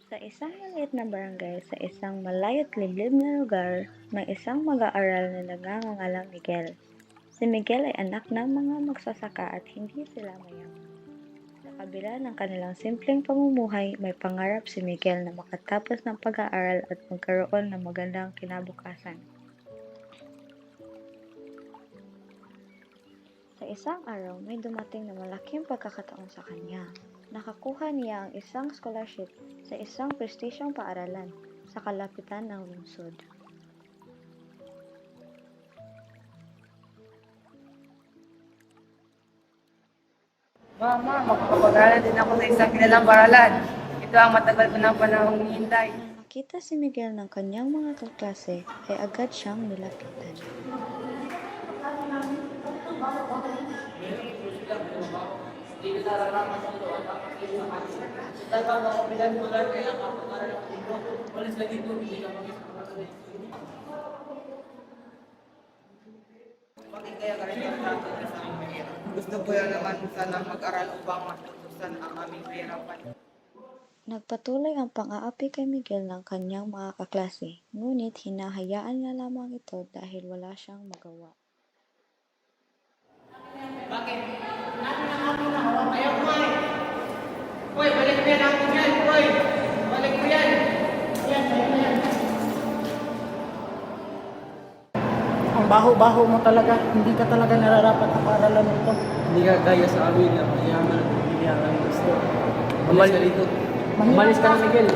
Sa isang maliit na barangay sa isang malayo't liblib na lugar, may isang mag-aaral na nagngangalang Miguel. Si Miguel ay anak ng mga magsasaka at hindi sila mayaman. Sa kabila ng kanilang simpleng pamumuhay, may pangarap si Miguel na makatapos ng pag-aaral at magkaroon ng magandang kinabukasan. Sa isang araw, may dumating na malaking pagkakataon sa kanya. Nakakuha niya ang isang scholarship sa isang prestisyong paaralan sa kalapitan ng lungsod. Mama, makakapag-aral din ako sa isang kilalang paralan. Ito ang matagal ko ng panahong hinihintay. Nang nakita si Miguel ng kanyang mga kaklase, ay agad siyang nilapitan. Bakit kaya ganito sa akin sa amin? Gusto ko yan naman sana mag-aral upang matutusan ang aming kahirapan. Nagpatuloy ang pang-aapi kay Miguel ng kanyang mga kaklase, ngunit hinahayaan na lamang ito dahil wala siyang magawa. Bakit? Ayaw mo eh. Hoy, balik mo yan ako dyan. Hoy, balik mo yan. Ang baho-baho mo talaga. Hindi ka talaga nararapat ang paaralan nito. Hindi ka gaya sa amin na mayaman at hindi ang gusto. Umalis ka dito. Umalis ka na, Miguel.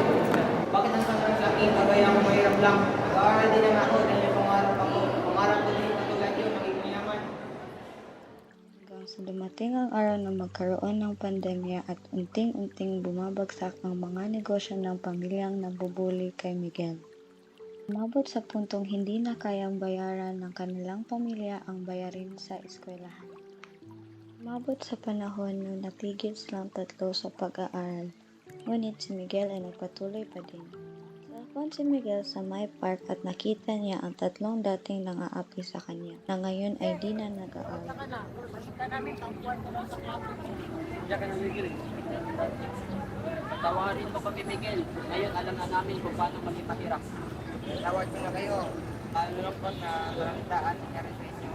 Bakit ang sabi sa akin, kagaya ako mahirap lang? Nag-aaral din naman ako dahil yung pangarap ako. Pangarap ko din katulad yun, maging mayaman. Hanggang sa dumating ang araw na magkaroon ng pandemya at unting-unting bumabagsak ang mga negosyo ng pamilyang nabubuli kay Miguel. Umabot sa puntong hindi na kayang bayaran ng kanilang pamilya ang bayarin sa eskwelahan. Umabot sa panahon na natigil silang tatlo sa pag-aaral, ngunit si Miguel ay nagpatuloy pa din. Cellphone si Miguel sa may park at nakita niya ang tatlong dating nang-aapi sa kanya, na ngayon ay di na nag-aaral. Diyan ka na, Miguel. Tawarin mo kami, Miguel. Ngayon alam na namin kung paano maging mahirap. Tawad ko na kayo. Ano lang po na daan nangyari sa inyo.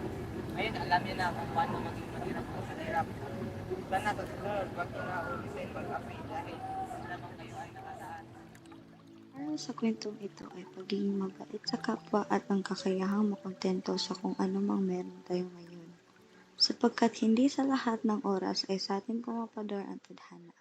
Ngayon alam niyo na kung paano maging mahirap po sa hirap. Sana sa susunod, wag ko na ulitin mag-apply dahil lamang kayo ay nakadaan. Aral sa kwentong ito ay pagiging mabait sa kapwa at ang kakayahang makontento sa kung anumang meron tayo ngayon. Sapagkat hindi sa lahat ng oras ay sa atin pumapador ang tadhana.